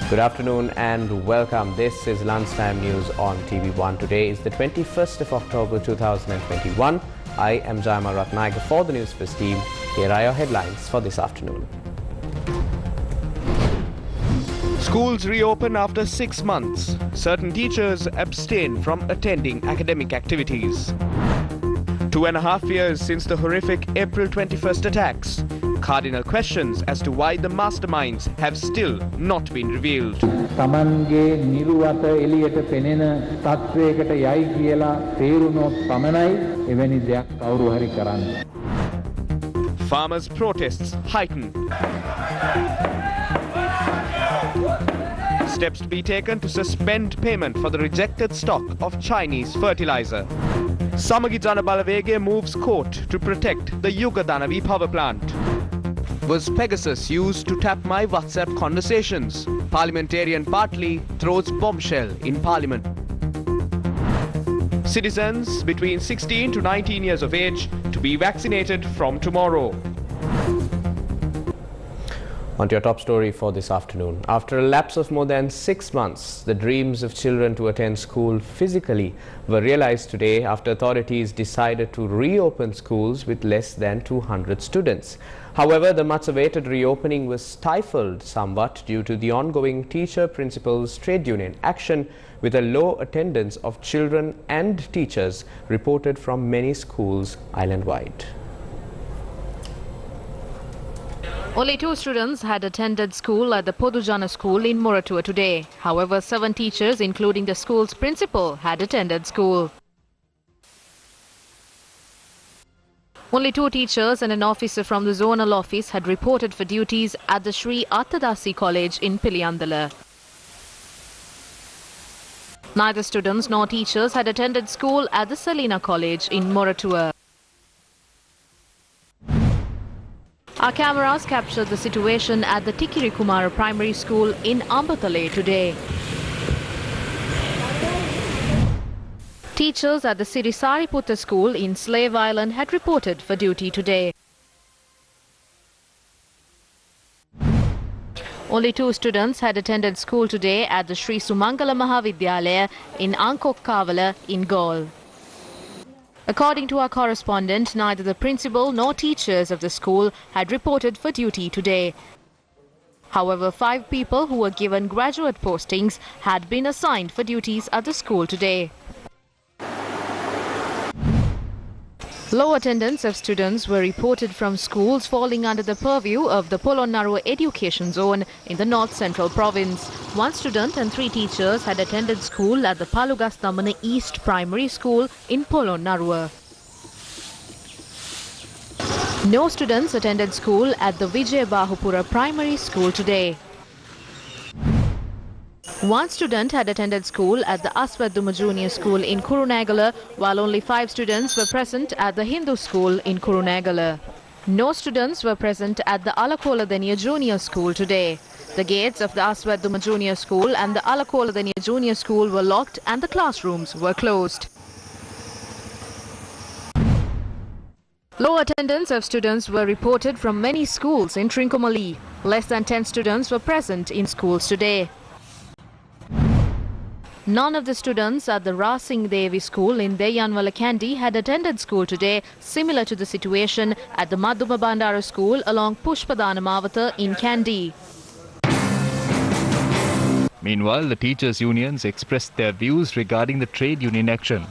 Good afternoon and welcome. This is Lunchtime News on TV1. Today is the 21st of October 2021. I am Jayama Ratnaika for the Newsfirst team. Here are your headlines for this afternoon. Schools reopen after 6 months. Certain teachers abstain from attending academic activities. 2.5 years since the horrific April 21st attacks. Cardinal questions as to why the masterminds have still not been revealed. තමන්ගේ නිරුවත එළියට පෙනෙන තත්වයකට යයි කියලා තේරුනොත් පමණයි එවැනි දෙයක් කවුරු හරි කරන්නේ. Farmers' protests heightened. Steps to be taken to suspend payment for the rejected stock of Chinese fertilizer. Samagi Jana Balawege moves court to protect the Yugadanavi power plant. Was Pegasus used to tap my WhatsApp conversations? Parliamentarian partly throws bombshell in Parliament. Citizens between 16 to 19 years of age to be vaccinated from tomorrow. On to your top story for this afternoon. After a lapse of more than 6 months, the dreams of children to attend school physically were realized today after authorities decided to reopen schools with less than 200 students. However, the much-awaited reopening was stifled somewhat due to the ongoing teacher-principals trade union action, with a low attendance of children and teachers reported from many schools island-wide. Only 2 students had attended school at the Podujana school in Moratuwa today. However, 7 teachers, including the school's principal, had attended school. Only 2 teachers and an officer from the zonal office had reported for duties at the Sri Attadasi College in Piliyandala. Neither students nor teachers had attended school at the Selina College in Moratuwa. Our cameras captured the situation at the Tikiri Kumara Primary School in Ambatale today. Teachers at the Sirisari Putta School in Slave Island had reported for duty today. Only 2 students had attended school today at the Sri Sumangala Mahavidyalaya in Angkokkavala in Galle. According to our correspondent, neither the principal nor teachers of the school had reported for duty today. However, 5 people who were given graduate postings had been assigned for duties at the school today. Low attendance of students were reported from schools falling under the purview of the Polonnaruwa Education Zone in the North Central Province. 1 student and 3 teachers had attended school at the Palugastamana East Primary School in Polonnaruwa. No students attended school at the Vijayabahupura Primary School today. 1 student had attended school at the Aswaduma Junior School in Kurunegala, while only 5 students were present at the Hindu School in Kurunegala. No students were present at the Alakoladeniya Junior School today. The gates of the Aswaduma Junior School and the Alakoladeniya Junior School were locked and the classrooms were closed. Low attendance of students were reported from many schools in Trincomalee. Less than 10 students were present in schools today. None of the students at the Rasing Devi School in Deyanwala Kandy had attended school today, similar to the situation at the Madhuma Bandara School along Pushpadana Mawata in Kandy. Meanwhile, the teachers' unions expressed their views regarding the trade union action.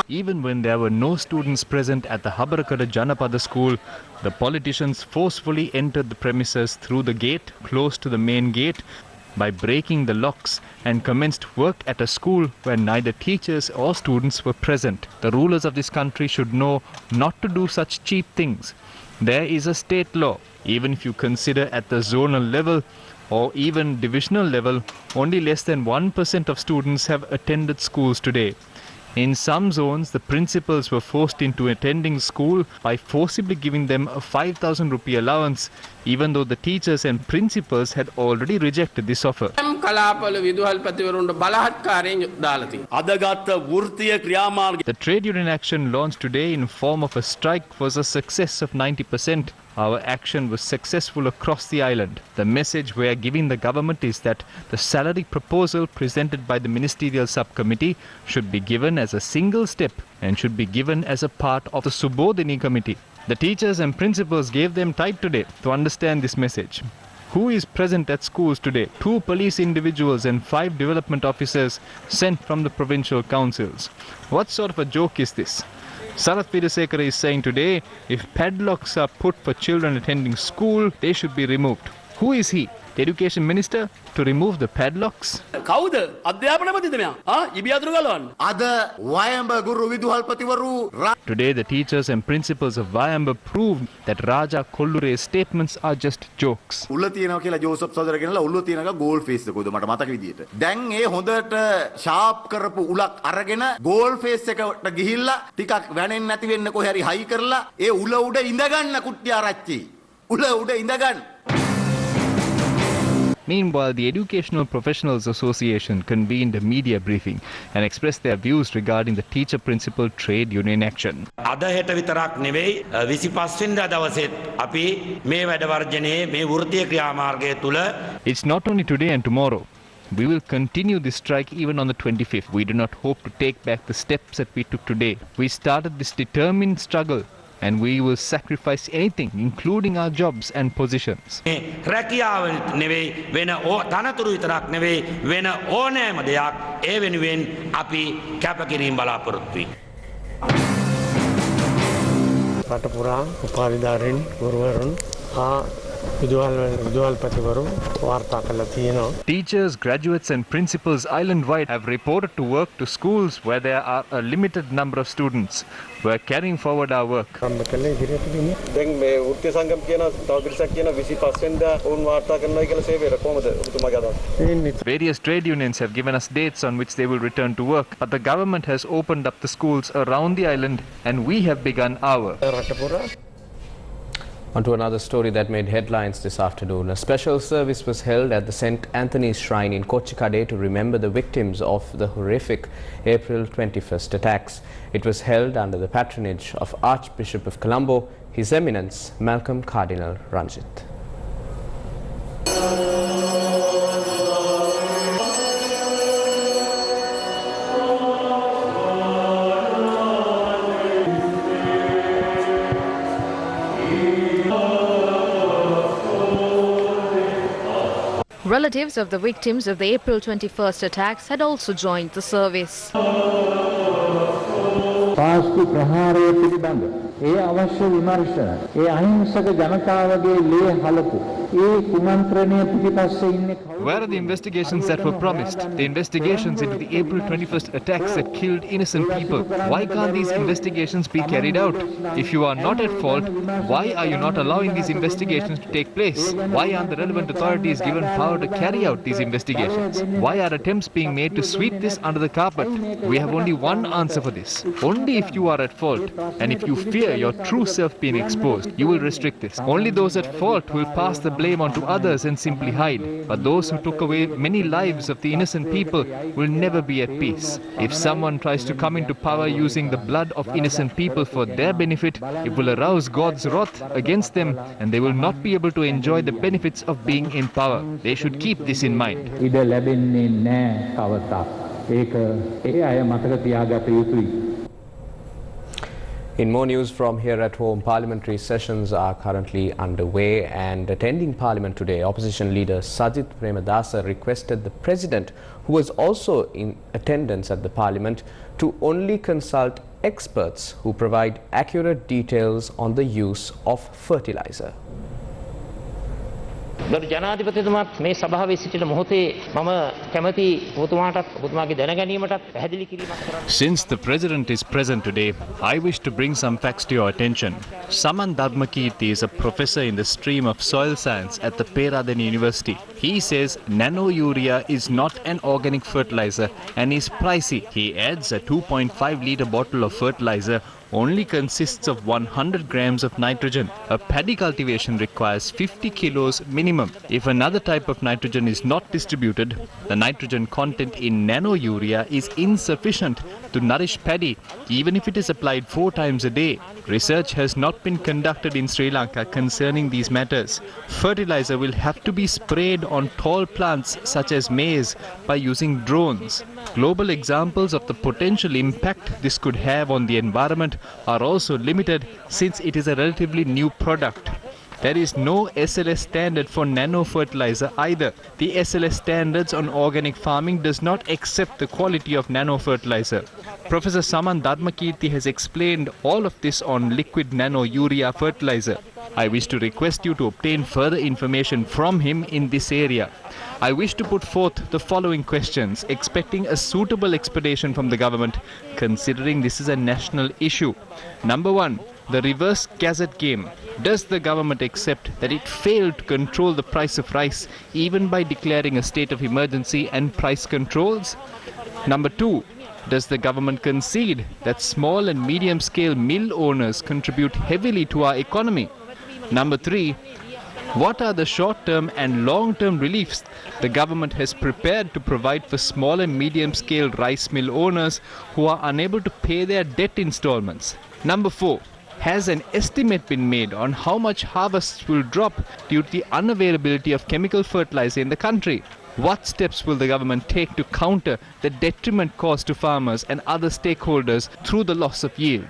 Even when there were no students present at the Habarakada Janapada school, the politicians forcefully entered the premises through the gate close to the main gate by breaking the locks and commenced work at a school where neither teachers or students were present. The rulers of this country should know not to do such cheap things. There is a state law. Even if you consider at the zonal level or even divisional level, only less than 1% of students have attended schools today. In some zones, the principals were forced into attending school by forcibly giving them a 5,000 rupee allowance, even though the teachers and principals had already rejected this offer. කලාපවල විදුහල්පතිවරුන්ට බලහත්කාරයෙන් දාලා තියෙනවා. අදගත් වෘත්තීය ක්‍රියාමාර්ග. The trade union action launched today in form of a strike was a success of 90%. Our action was successful across the island. The message we are giving the government is that the salary proposal presented by the ministerial subcommittee should be given as a single step and should be given as a part of the Subodhini committee. The teachers and principals gave them time today to understand this message. Who is present at schools today? 2 police individuals and 5 development officers sent from the provincial councils. What sort of a joke is this? Sarath Vidasekara is saying today, if padlocks are put for children attending school, they should be removed. Who is he? The education minister to remove the padlocks? කවුද? අධ්‍යාපනපතිද මෙයා? ඉබියතුරු ගලවන්න. අද වයඹ ගුරු විදුහල්පතිවරු Today, the teachers and principals of Vayamba proved that Raja Kollure's statements are just jokes. උල්ල තියනවා කියලා Joseph සහෝදර කියනලා උල්ල තියනක goal face එකද මට මතක විදියට. දැන් ඒ හොඳට ෂාප් කරපු උලක් අරගෙන ගෝල් ෆේස් එකට ගිහිල්ලා ටිකක් වැනෙන්නේ නැති වෙන්න කොහේ හරි හයි කරලා ඒ උල උඩ ඉඳ ගන්න කුට්ටිය ආරච්චි. උල උඩ ඉඳ ගන්න. Meanwhile, the Educational Professionals Association convened a media briefing and expressed their views regarding the teacher-principal trade union action. අද හෙට විතරක් නෙවෙයි 25 වෙනිදා දවසෙත් අපි මේ වැඩ වර්ජනයේ මේ වෘත්තීය ක්‍රියාමාර්ගය තුල It's not only today and tomorrow. We will continue this strike even on the 25th. We do not hope to take back the steps that we took today. We started this determined struggle and we will sacrifice anything, including our jobs and positions. රැකියාව නෙවෙයි වෙන තනතුරු විතරක් නෙවෙයි වෙන ඕනෑම දෙයක් ඒ වෙනුවෙන් අපි කැපකිරීම බලාපොරොත්තු වෙයි. රට පුරා උපාධිධාරීන් ගුරුවරුන් විදුහල්පතිවරු වාර්තා කළා තියෙනවා. Teachers, graduates and principals island-wide have reported to work to schools where there are a limited number of students. We are carrying forward our work. දැන් මේ වෘත්තීය සංගම් කියන තව පිරිසක් කියන 25 වෙනිදා වුන් වාර්තා කරනවා කියලා සේවයට කොහමද ඔබතුමාගේ අදහස? Various trade unions have given us dates on which they will return to work, but the government has opened up the schools around the island and we have begun our. On to another story that made headlines this afternoon. A special service was held at the St. Anthony's Shrine in Kochikade to remember the victims of the horrific April 21st attacks. It was held under the patronage of Archbishop of Colombo, His Eminence Malcolm Cardinal Ranjit. Relatives of the victims of the April 21st attacks had also joined the service. පාස්කු ප්‍රහාරය පිළිබඳ ඒ අවශ්‍ය විමර්ශන ඒ අහිංසක ජනතාවගේ ලේ හලපු ඒ කුමන්ත්‍රණය පිටිපස්සේ ඉන්නේ Where are the investigations that were promised? The investigations into the April 21st attacks that killed innocent people. Why can't these investigations be carried out? If you are not at fault, why are you not allowing these investigations to take place? Why aren't the relevant authorities given power to carry out these investigations? Why are attempts being made to sweep this under the carpet? We have only one answer for this. Only if you are at fault and if you fear your true self being exposed, you will restrict this. Only those at fault will pass the blame on to others and simply hide. But those who took away many lives of the innocent people will never be at peace. If someone tries to come into power using the blood of innocent people for their benefit, it will arouse God's wrath against them and they will not be able to enjoy the benefits of being in power. They should keep this in mind. ඉඩ ලැබෙන්නේ නැහැ කවදා. ඒක ඒ අය මතක තියාගත යුතුයි. In more news from here at home, parliamentary sessions are currently underway and attending parliament today, opposition leader Saiith Premadasa requested the president, who was also in attendance at the parliament, to only consult experts who provide accurate details on the use of fertilizer. ගරු ජනාධිපතිතුමාත් මේ සභාවේ සිටින මොහොතේ මම කැමැති ඔබතුමාටත් ඔබතුමාගේ දැනගැනීමටත් පැහැදිලි කිරීමක් කරන්න. Since the president is present today, I wish to bring some facts to your attention. Saman Dharmakirti is a professor in the stream of soil science at the Premadasa University. He says nano urea is not an organic fertilizer and is pricey. He adds a 2.5 litre bottle of fertilizer only consists of 100 grams of nitrogen. A paddy cultivation requires 50 kilos minimum. If another type of nitrogen is not distributed, the nitrogen content in nano-urea is insufficient to nourish paddy, even if it is applied 4 times a day. Research has not been conducted in Sri Lanka concerning these matters. Fertilizer will have to be sprayed on tall plants such as maize by using drones. Global examples of the potential impact this could have on the environment are also limited since it is a relatively new product. There is no Asela standard for nano-fertilizer either. The Asela standards on organic farming does not accept the quality of nano-fertilizer. Professor Saman Dharmakirti has explained all of this on liquid nano-urea fertilizer. I wish to request you to obtain further information from him in this area. I wish to put forth the following questions, expecting a suitable explanation from the government, considering this is a national issue. Number 1. The reverse gazette game. Does the government accept that it failed to control the price of rice even by declaring a state of emergency and price controls? Number 2. Does the government concede that small and medium scale mill owners contribute heavily to our economy? Number 3. What are the short-term and long-term reliefs the government has prepared to provide for small and medium-scale rice mill owners who are unable to pay their debt installments? Number 4. Has an estimate been made on how much harvests will drop due to the unavailability of chemical fertilizer in the country? What steps will the government take to counter the detriment caused to farmers and other stakeholders through the loss of yield?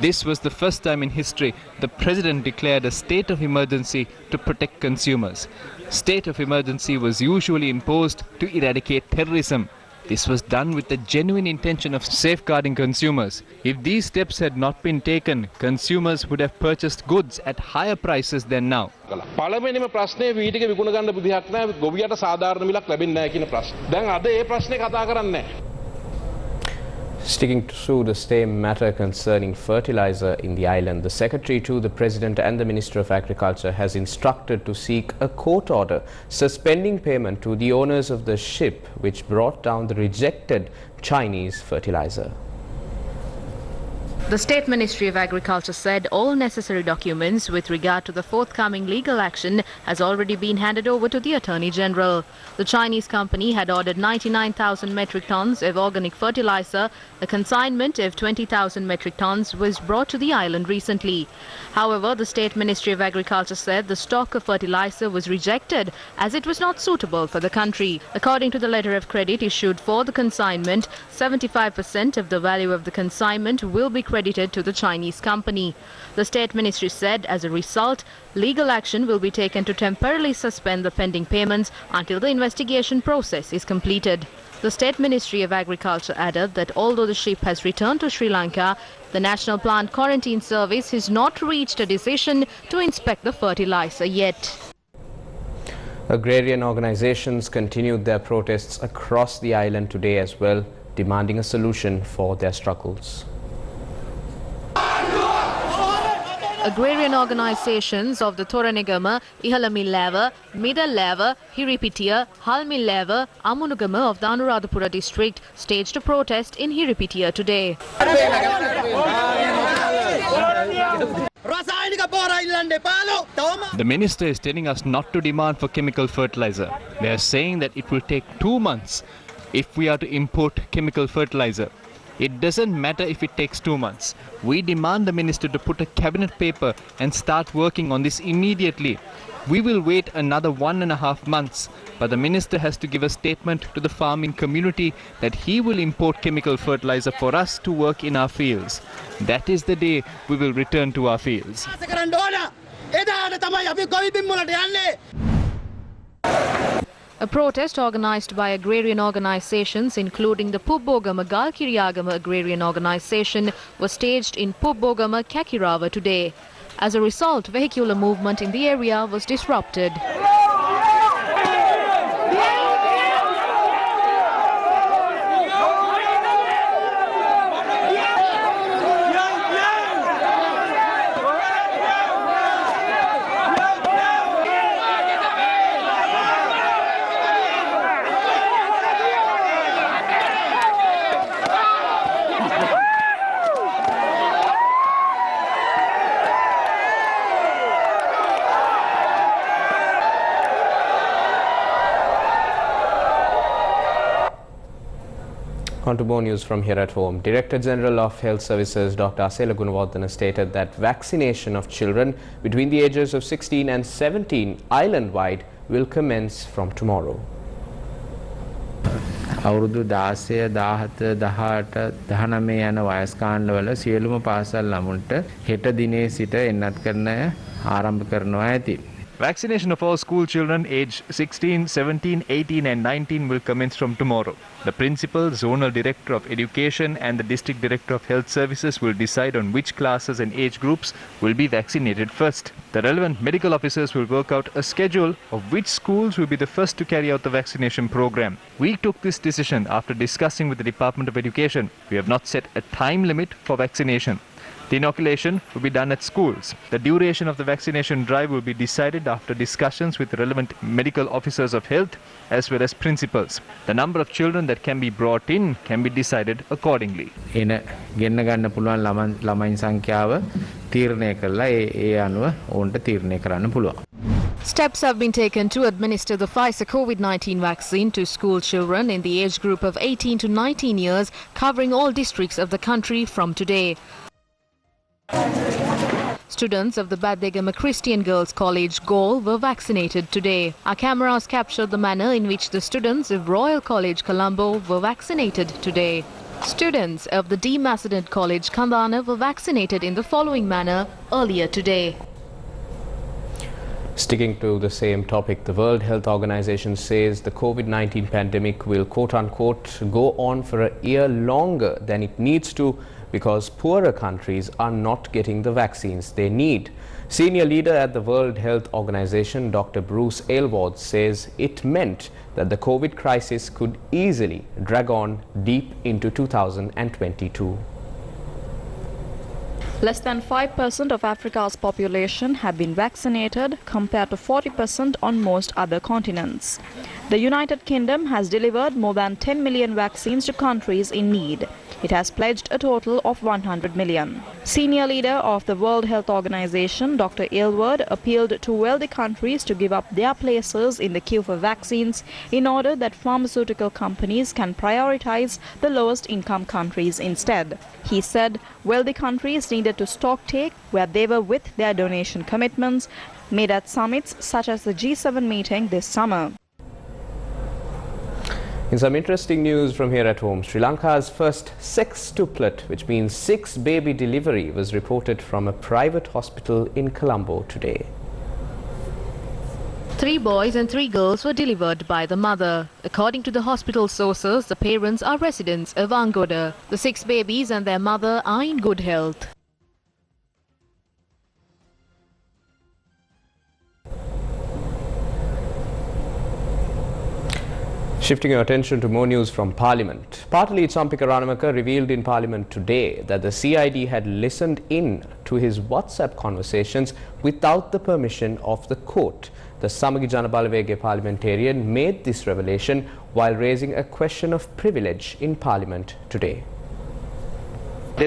This was the first time in history the President declared a state of emergency to protect consumers. State of emergency was usually imposed to eradicate terrorism. This was done with the genuine intention of safeguarding consumers. If these steps had not been taken, consumers would have purchased goods at higher prices than now. Sticking to the same matter concerning fertilizer in the island, the Secretary to the President and the Minister of Agriculture has instructed to seek a court order suspending payment to the owners of the ship which brought down the rejected Chinese fertilizer. The State Ministry of Agriculture said all necessary documents with regard to the forthcoming legal action has already been handed over to the Attorney General. The Chinese company had ordered 99,000 metric tons of organic fertilizer. A consignment of 20,000 metric tons was brought to the island recently. However, the State Ministry of Agriculture said the stock of fertilizer was rejected as it was not suitable for the country. According to the letter of credit issued for the consignment, 75% of the value of the consignment will be credited to the Chinese company. The State Ministry said as a result, legal action will be taken to temporarily suspend the pending payments until the investigation process is completed. The State Ministry of Agriculture added that although the ship has returned to Sri Lanka, the National Plant Quarantine Service has not reached a decision to inspect the fertilizer yet. Agrarian organizations continued their protests across the island today as well, demanding a solution for their struggles. Agrarian organisations of the Toranegama, Ihala Millava, Middle Lava, Hiripitiya, Hal Millava, Amunugama of the Anuradhapura district staged a protest in Hiripitiya today. The minister is telling us not to demand for chemical fertilizer. They are saying that it will take 2 months if we are to import chemical fertilizer. It doesn't matter if it takes 2 months. We demand the minister to put a cabinet paper and start working on this immediately. We will wait another 1.5 months, but the minister has to give a statement to the farming community that he will import chemical fertilizer for us to work in our fields. That is the day we will return to our fields. A protest organised by agrarian organisations including the Pubbogama Galkiriyagama Agrarian Organisation was staged in Pubbogama Kakirawa today. As a result, vehicular movement in the area was disrupted. On to more news from here at home. Director General of Health Services Dr. Asela Gunawardena stated that vaccination of children between the ages of 16 and 17 island-wide will commence from tomorrow. අවුරුදු 16 17 18 19 යන වයස් කාණ්ඩවල සියලුම පාසල් ළමුන්ට හෙට දිනේ සිට එන්නත් කරන ආරම්භ කරනවා ඇති. Vaccination of all school children aged 16, 17, 18 and 19 will commence from tomorrow. The principal, zonal director of education and the district director of health services will decide on which classes and age groups will be vaccinated first. The relevant medical officers will work out a schedule of which schools will be the first to carry out the vaccination program. We took this decision after discussing with the Department of Education. We have not set a time limit for vaccination. The inoculation will be done at schools. The duration of the vaccination drive will be decided after discussions with relevant medical officers of health as well as principals. The number of children that can be brought in can be decided accordingly. එන ගෙන්න ගන්න පුළුවන් ළමයින් සංඛ්‍යාව තීරණය කරලා ඒ අනුව ඔවුන්ට තීරණය කරන්න පුළුවන්. Steps have been taken to administer the Pfizer COVID-19 vaccine to school children in the age group of 18 to 19 years, covering all districts of the country from today. Students of the Badegama Christian Girls College, Gaul, were vaccinated today. Our cameras captured the manner in which the students of Royal College, Colombo, were vaccinated today. Students of the D. Macedon College, Kandana, were vaccinated in the following manner earlier today. Sticking to the same topic, the World Health Organization says the COVID-19 pandemic will quote-unquote go on for a year longer than it needs to because poorer countries are not getting the vaccines they need. Senior leader at the World Health Organization, Dr. Bruce Aylward, says it meant that the COVID crisis could easily drag on deep into 2022. Less than 5% of Africa's population have been vaccinated compared to 40% on most other continents. The United Kingdom has delivered more than 10 million vaccines to countries in need. It has pledged a total of 100 million. Senior leader of the World Health Organization, Dr. Aylward, appealed to wealthy countries to give up their places in the queue for vaccines in order that pharmaceutical companies can prioritize the lowest income countries instead. He said wealthy countries needed to stocktake where they were with their donation commitments made at summits such as the G7 meeting this summer. In some interesting news from here at home, Sri Lanka's first sextuplet, which means 6 baby delivery, was reported from a private hospital in Colombo today. 3 boys and 3 girls were delivered by the mother. According to the hospital sources, the parents are residents of Angoda. The 6 babies and their mother are in good health. Shifting your attention to more news from Parliament. Partly Champika Ranamaka revealed in Parliament today that the CID had listened in to his WhatsApp conversations without the permission of the court. The Samagi Janabalawege parliamentarian made this revelation while raising a question of privilege in Parliament today. I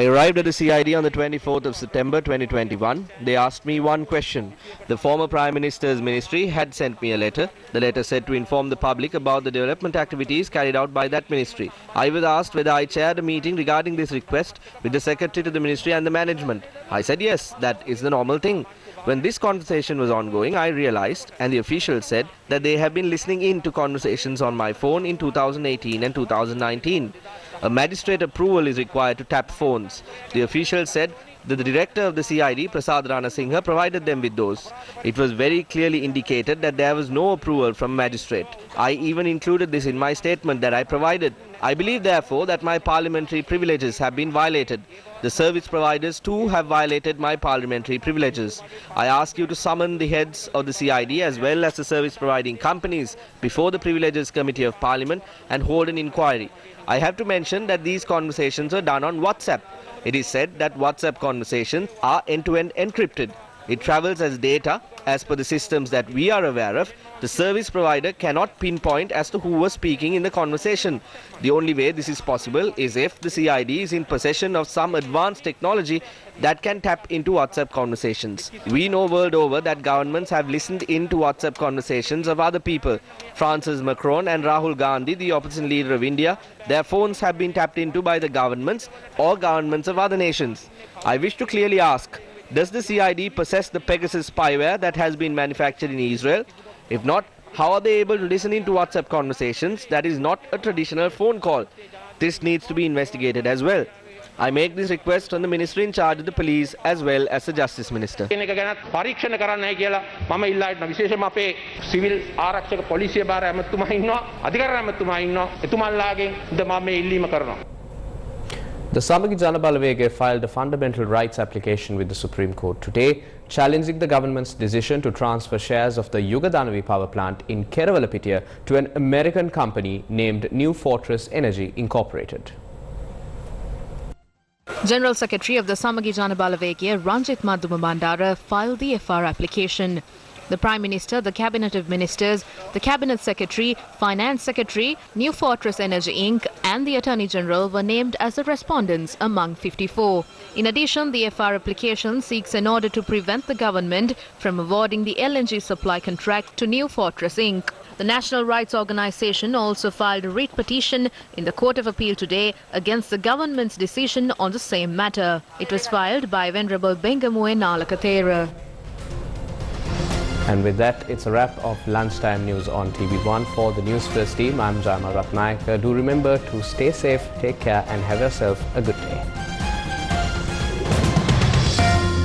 arrived at the CID on the 24th of September 2021. They asked me one question. The former Prime Minister's ministry had sent me a letter. The letter said to inform the public about the development activities carried out by that ministry. I was asked whether I chaired a meeting regarding this request with the secretary to the ministry and the management. I said yes, that is the normal thing. When this conversation was ongoing, I realized, and the officials said, that they have been listening in to conversations on my phone in 2018 and 2019. A magistrate approval is required to tap phones. The officials said that the director of the CID, Prasad Rana Singha, provided them with those. It was very clearly indicated that there was no approval from a magistrate. I even included this in my statement that I provided. I believe, therefore, that my parliamentary privileges have been violated. The service providers too have violated my parliamentary privileges. I ask you to summon the heads of the CID as well as the service providing companies before the Privileges Committee of Parliament and hold an inquiry. I have to mention that these conversations were done on WhatsApp. It is said that WhatsApp conversations are end-to-end encrypted. It travels as data. As per the systems that we are aware of, the service provider cannot pinpoint as to who was speaking in the conversation. The only way this is possible is if the CID is in possession of some advanced technology that can tap into WhatsApp conversations. We know world over that governments have listened into WhatsApp conversations of other people. Francis Macron and Rahul Gandhi, the opposition leader of India, their phones have been tapped into by the governments or governments of other nations. I wish to clearly ask, does the CID possess the Pegasus spyware that has been manufactured in Israel? If not, how are they able to listen into WhatsApp conversations that is not a traditional phone call? This needs to be investigated as well. I make this request on the ministry in charge of the police as well as the Justice Minister. පරීක්ෂණ කරන්නයි කියලා මම ඉල්ලා හිටන විශේෂයෙන්ම අපේ civil ආරක්ෂක පොලිසිය බාර ඇමතුමා ඉන්නවා අධිකරණ ඇමතුමා ඉන්නවා එතුමන්ලාගෙන් මම මේ ඉල්ලීම කරනවා. The Samagi Janabalawege filed a fundamental rights application with the Supreme Court today, challenging the government's decision to transfer shares of the Yugadanavi power plant in Kerawalapitiya to an American company named New Fortress Energy Incorporated. General Secretary of the Samagi Janabalawege, Ranjit Madhuma Bandara, filed the FR application. The Prime Minister, the Cabinet of Ministers, the Cabinet Secretary, Finance Secretary, New Fortress Energy Inc. and the Attorney General were named as the respondents among 54. In addition, the FR application seeks an order to prevent the government from awarding the LNG supply contract to New Fortress Inc. The National Rights Organization also filed a writ petition in the Court of Appeal today against the government's decision on the same matter. It was filed by Venerable Bengamue Nalakathera. And with that, it's a wrap of Lunchtime News on TV1. For the Newsfirst team, I'm Jama Ratnayaka. Do remember to stay safe, take care and have yourself a good day.